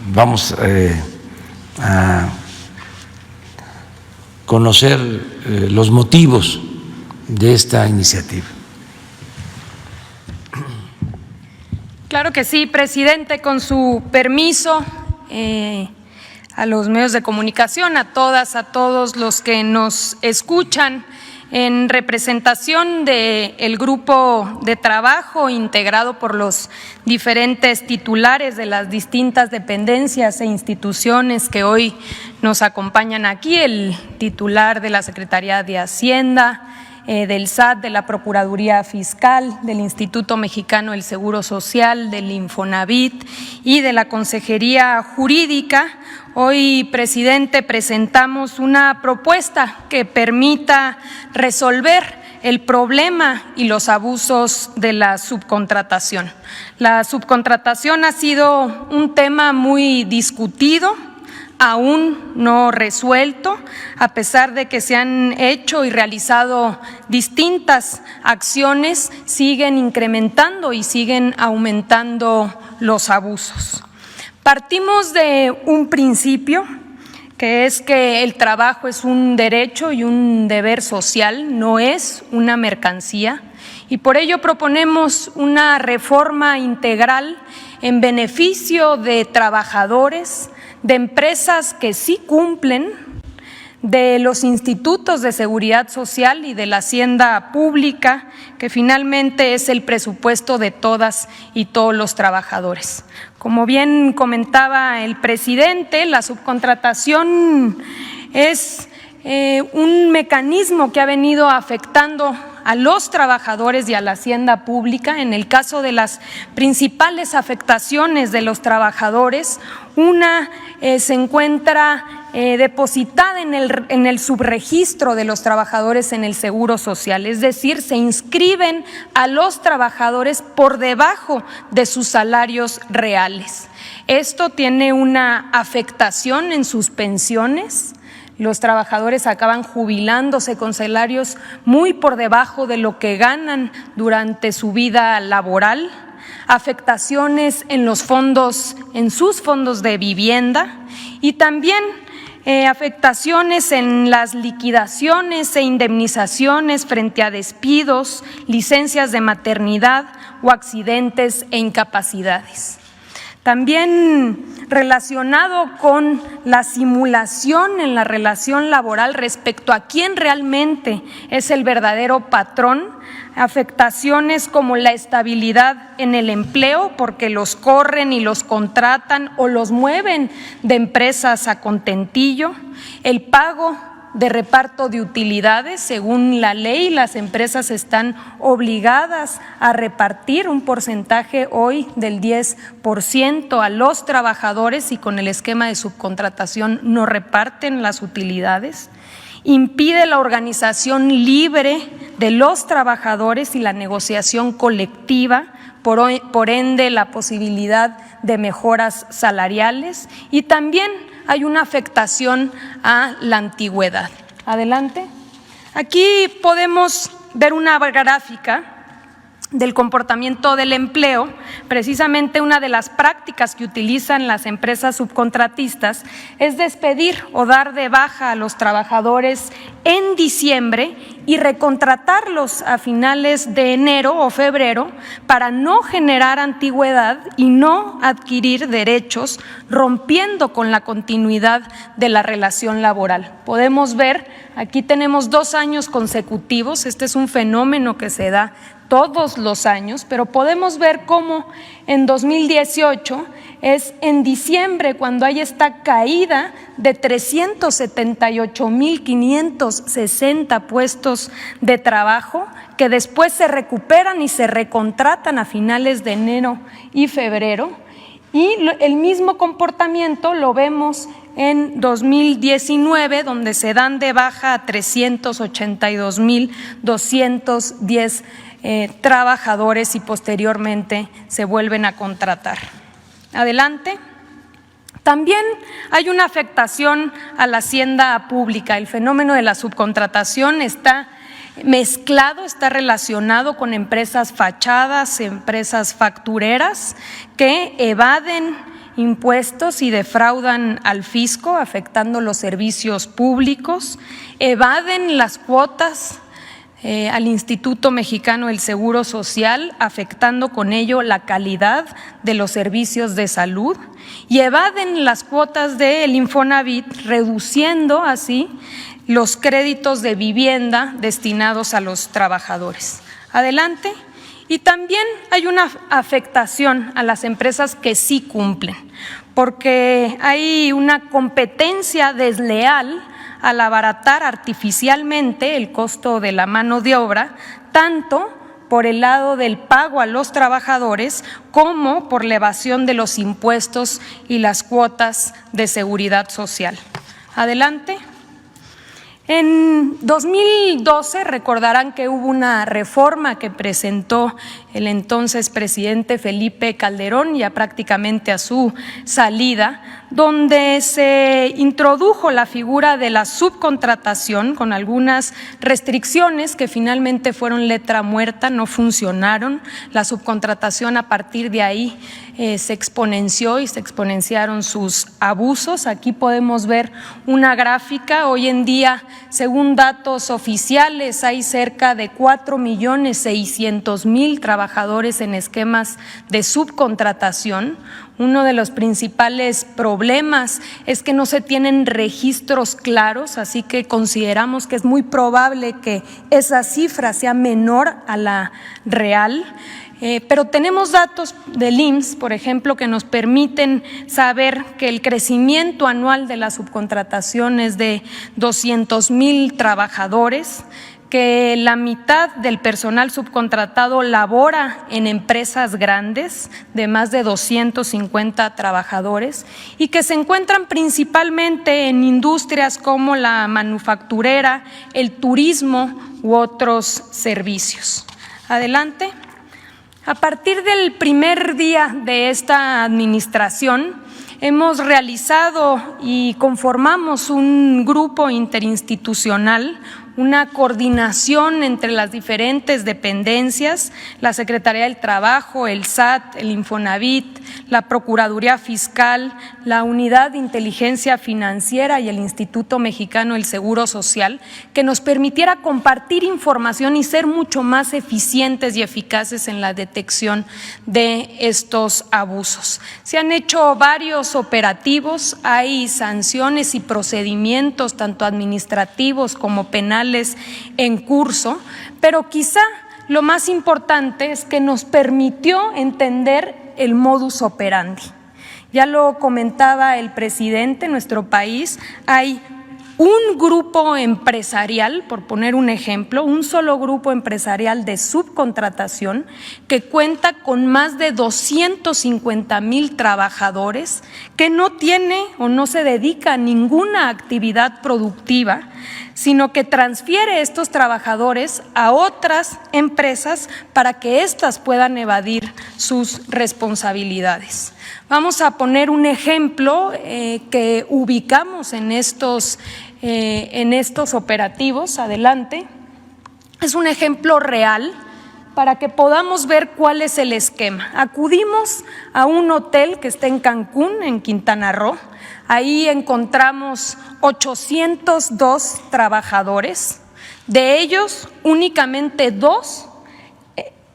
vamos a conocer los motivos de esta iniciativa. Claro que sí, presidente, con su permiso, a los medios de comunicación, a todas, a todos los que nos escuchan, en representación del grupo de trabajo integrado por los diferentes titulares de las distintas dependencias e instituciones que hoy nos acompañan aquí, el titular de la Secretaría de Hacienda, del SAT, de la Procuraduría Fiscal, del Instituto Mexicano del Seguro Social, del Infonavit y de la Consejería Jurídica. Hoy, presidente, presentamos una propuesta que permita resolver el problema y los abusos de la subcontratación. La subcontratación ha sido un tema muy discutido, aún no resuelto, a pesar de que se han hecho y realizado distintas acciones, siguen incrementando y siguen aumentando los abusos. Partimos de un principio, que es que el trabajo es un derecho y un deber social, no es una mercancía, y por ello proponemos una reforma integral en beneficio de trabajadores, de empresas que sí cumplen, de los institutos de seguridad social y de la hacienda pública, que finalmente es el presupuesto de todas y todos los trabajadores. Como bien comentaba el presidente, la subcontratación es un mecanismo que ha venido afectando a los trabajadores y a la hacienda pública. En el caso de las principales afectaciones de los trabajadores, una se encuentra depositada en el subregistro de los trabajadores en el Seguro Social, es decir, se inscriben a los trabajadores por debajo de sus salarios reales. Esto tiene una afectación en sus pensiones. Los trabajadores acaban jubilándose con salarios muy por debajo de lo que ganan durante su vida laboral, afectaciones en los fondos, en sus fondos de vivienda y también afectaciones en las liquidaciones e indemnizaciones frente a despidos, licencias de maternidad o accidentes e incapacidades. También relacionado con la simulación en la relación laboral respecto a quién realmente es el verdadero patrón, afectaciones como la estabilidad en el empleo, porque los corren y los contratan o los mueven de empresas a contentillo, el pago de reparto de utilidades. Según la ley, las empresas están obligadas a repartir un porcentaje hoy del 10% a los trabajadores y con el esquema de subcontratación no reparten las utilidades. Impide la organización libre de los trabajadores y la negociación colectiva, por ende la posibilidad de mejoras salariales, y también hay una afectación a la antigüedad. Adelante. Aquí podemos ver una gráfica del comportamiento del empleo. Precisamente una de las prácticas que utilizan las empresas subcontratistas es despedir o dar de baja a los trabajadores en diciembre y recontratarlos a finales de enero o febrero para no generar antigüedad y no adquirir derechos, rompiendo con la continuidad de la relación laboral. Podemos ver, aquí tenemos 2 años consecutivos, este es un fenómeno que se da todos los años, pero podemos ver cómo en 2018 es en diciembre cuando hay esta caída de 378.560 puestos de trabajo que después se recuperan y se recontratan a finales de enero y febrero, y el mismo comportamiento lo vemos en 2019, donde se dan de baja a 382.210 trabajadores y posteriormente se vuelven a contratar. Adelante. También hay una afectación a la hacienda pública. El fenómeno de la subcontratación está mezclado, está relacionado con empresas fachadas, empresas factureras que evaden impuestos y defraudan al fisco, afectando los servicios públicos, evaden las cuotas al Instituto Mexicano del Seguro Social, afectando con ello la calidad de los servicios de salud, y evaden las cuotas del Infonavit, reduciendo así los créditos de vivienda destinados a los trabajadores. Adelante. Y también hay una afectación a las empresas que sí cumplen, porque hay una competencia desleal al abaratar artificialmente el costo de la mano de obra, tanto por el lado del pago a los trabajadores como por la evasión de los impuestos y las cuotas de seguridad social. Adelante. En 2012 recordarán que hubo una reforma que presentó el entonces presidente Felipe Calderón, ya prácticamente a su salida, donde se introdujo la figura de la subcontratación con algunas restricciones que finalmente fueron letra muerta, no funcionaron. La subcontratación a partir de ahí se exponenció y se exponenciaron sus abusos. Aquí podemos ver una gráfica. Hoy en día, según datos oficiales, hay cerca de 4.600.000 trabajadores en esquemas de subcontratación. Uno de los principales problemas es que no se tienen registros claros, así que consideramos que es muy probable que esa cifra sea menor a la real. Pero tenemos datos del IMSS, por ejemplo, que nos permiten saber que el crecimiento anual de la subcontratación es de 200.000 trabajadores, que la mitad del personal subcontratado labora en empresas grandes de más de 250 trabajadores y que se encuentran principalmente en industrias como la manufacturera, el turismo u otros servicios. Adelante. A partir del primer día de esta administración, hemos realizado y conformamos un grupo interinstitucional, una coordinación entre las diferentes dependencias, la Secretaría del Trabajo, el SAT, el Infonavit, la Procuraduría Fiscal, la Unidad de Inteligencia Financiera y el Instituto Mexicano del Seguro Social, que nos permitiera compartir información y ser mucho más eficientes y eficaces en la detección de estos abusos. Se han hecho varios operativos, hay sanciones y procedimientos, tanto administrativos como penales, en curso, pero quizá lo más importante es que nos permitió entender el modus operandi. Ya lo comentaba el presidente, en nuestro país hay un grupo empresarial, por poner un ejemplo, un solo grupo empresarial de subcontratación que cuenta con más de 250,000 trabajadores, que no tiene o no se dedica a ninguna actividad productiva, sino que transfiere estos trabajadores a otras empresas para que éstas puedan evadir sus responsabilidades. Vamos a poner un ejemplo que ubicamos en estos operativos. Adelante. Es un ejemplo real para que podamos ver cuál es el esquema. Acudimos a un hotel que está en Cancún, en Quintana Roo. Ahí encontramos 802 trabajadores. De ellos, únicamente 2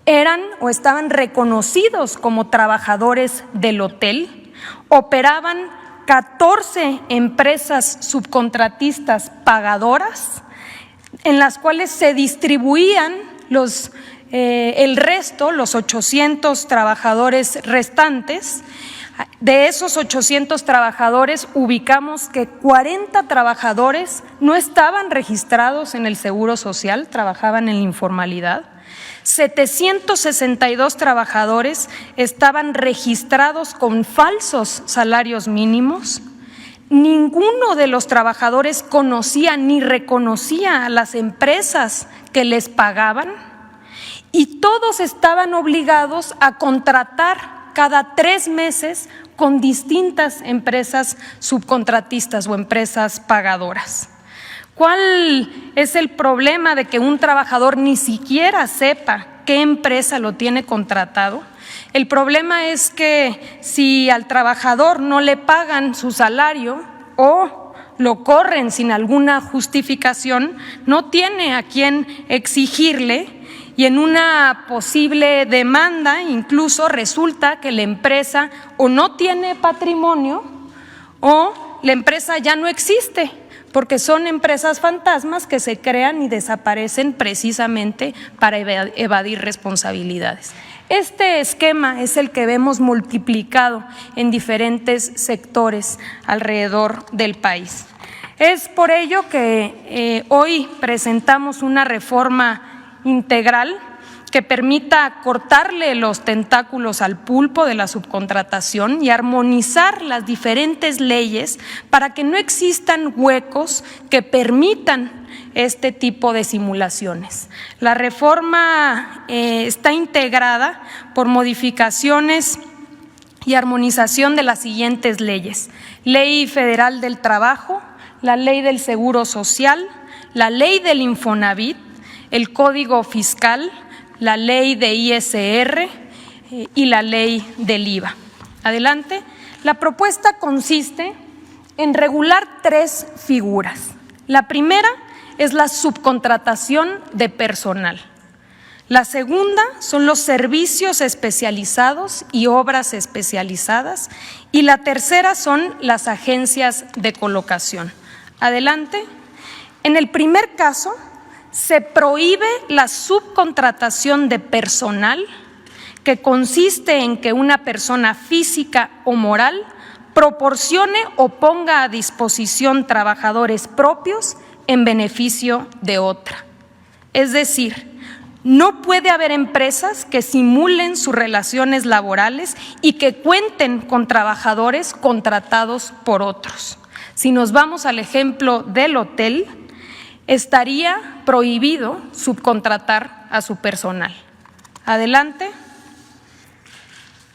eran o estaban reconocidos como trabajadores del hotel. Operaban 14 empresas subcontratistas pagadoras, en las cuales se distribuían el resto, los 800 trabajadores restantes. De esos 800 trabajadores, ubicamos que 40 trabajadores no estaban registrados en el Seguro Social, trabajaban en la informalidad. 762 trabajadores estaban registrados con falsos salarios mínimos. Ninguno de los trabajadores conocía ni reconocía a las empresas que les pagaban y todos estaban obligados a contratar cada 3 meses con distintas empresas subcontratistas o empresas pagadoras. ¿Cuál es el problema de que un trabajador ni siquiera sepa qué empresa lo tiene contratado? El problema es que si al trabajador no le pagan su salario o lo corren sin alguna justificación, no tiene a quién exigirle y en una posible demanda incluso resulta que la empresa o no tiene patrimonio o la empresa ya no existe, porque son empresas fantasmas que se crean y desaparecen precisamente para evadir responsabilidades. Este esquema es el que vemos multiplicado en diferentes sectores alrededor del país. Es por ello que hoy presentamos una reforma integral que permita cortarle los tentáculos al pulpo de la subcontratación y armonizar las diferentes leyes para que no existan huecos que permitan este tipo de simulaciones. La reforma está integrada por modificaciones y armonización de las siguientes leyes: Ley Federal del Trabajo, la Ley del Seguro Social, la Ley del Infonavit, el Código Fiscal, la Ley de ISR y la Ley del IVA. Adelante. La propuesta consiste en regular 3 figuras. La primera es la subcontratación de personal. La segunda son los servicios especializados y obras especializadas. Y la tercera son las agencias de colocación. Adelante. En el primer caso, se prohíbe la subcontratación de personal, que consiste en que una persona física o moral proporcione o ponga a disposición trabajadores propios en beneficio de otra. Es decir, no puede haber empresas que simulen sus relaciones laborales y que cuenten con trabajadores contratados por otros. Si nos vamos al ejemplo del hotel, estaría prohibido subcontratar a su personal. Adelante.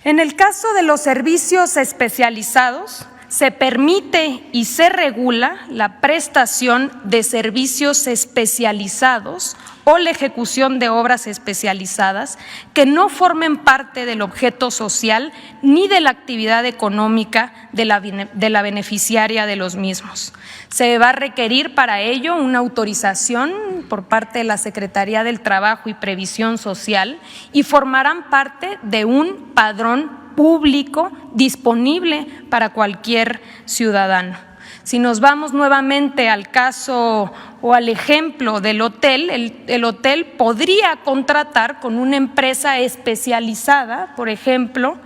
En el caso de los servicios especializados, se permite y se regula la prestación de servicios especializados o la ejecución de obras especializadas que no formen parte del objeto social ni de la actividad económica de la beneficiaria de los mismos. Se va a requerir para ello una autorización por parte de la Secretaría del Trabajo y Previsión Social y formarán parte de un padrón público disponible para cualquier ciudadano. Si nos vamos nuevamente al caso o al ejemplo del hotel, el hotel podría contratar con una empresa especializada, por ejemplo,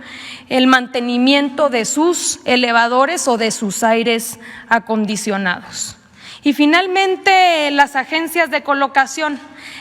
el mantenimiento de sus elevadores o de sus aires acondicionados. Y finalmente, las agencias de colocación.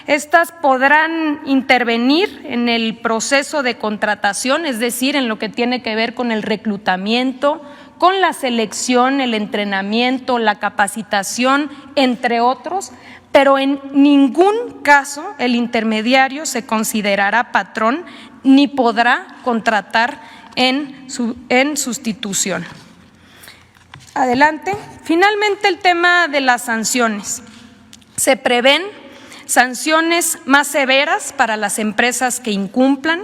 Estas podrán intervenir en el proceso de contratación, es decir, en lo que tiene que ver con el reclutamiento, con la selección, el entrenamiento, la capacitación, entre otros, pero en ningún caso el intermediario se considerará patrón ni podrá contratar en sustitución. Adelante. Finalmente, el tema de las sanciones. Se prevén sanciones más severas para las empresas que incumplan.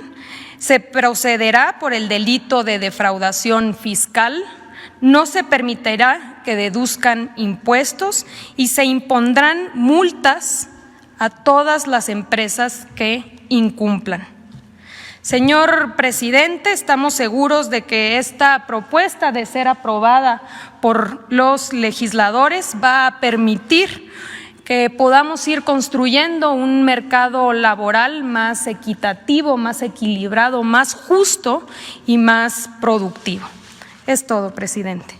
Se procederá por el delito de defraudación fiscal. No se permitirá que deduzcan impuestos y se impondrán multas a todas las empresas que incumplan. Señor presidente, estamos seguros de que esta propuesta, de ser aprobada por los legisladores, va a permitir que podamos ir construyendo un mercado laboral más equitativo, más equilibrado, más justo y más productivo. Es todo, presidente.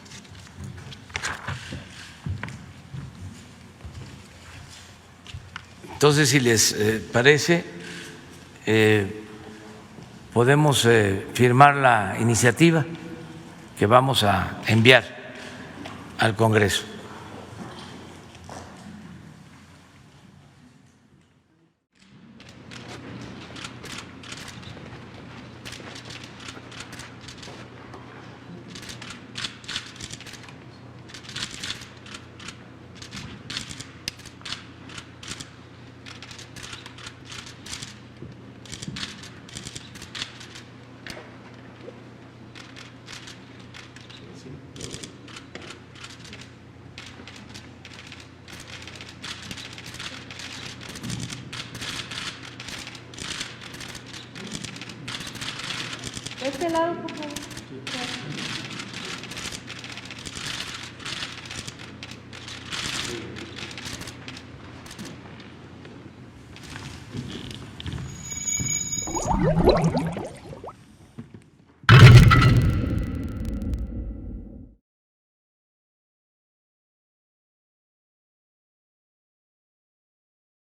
Entonces, si les parece, podemos firmar la iniciativa que vamos a enviar al Congreso. De este lado, por favor.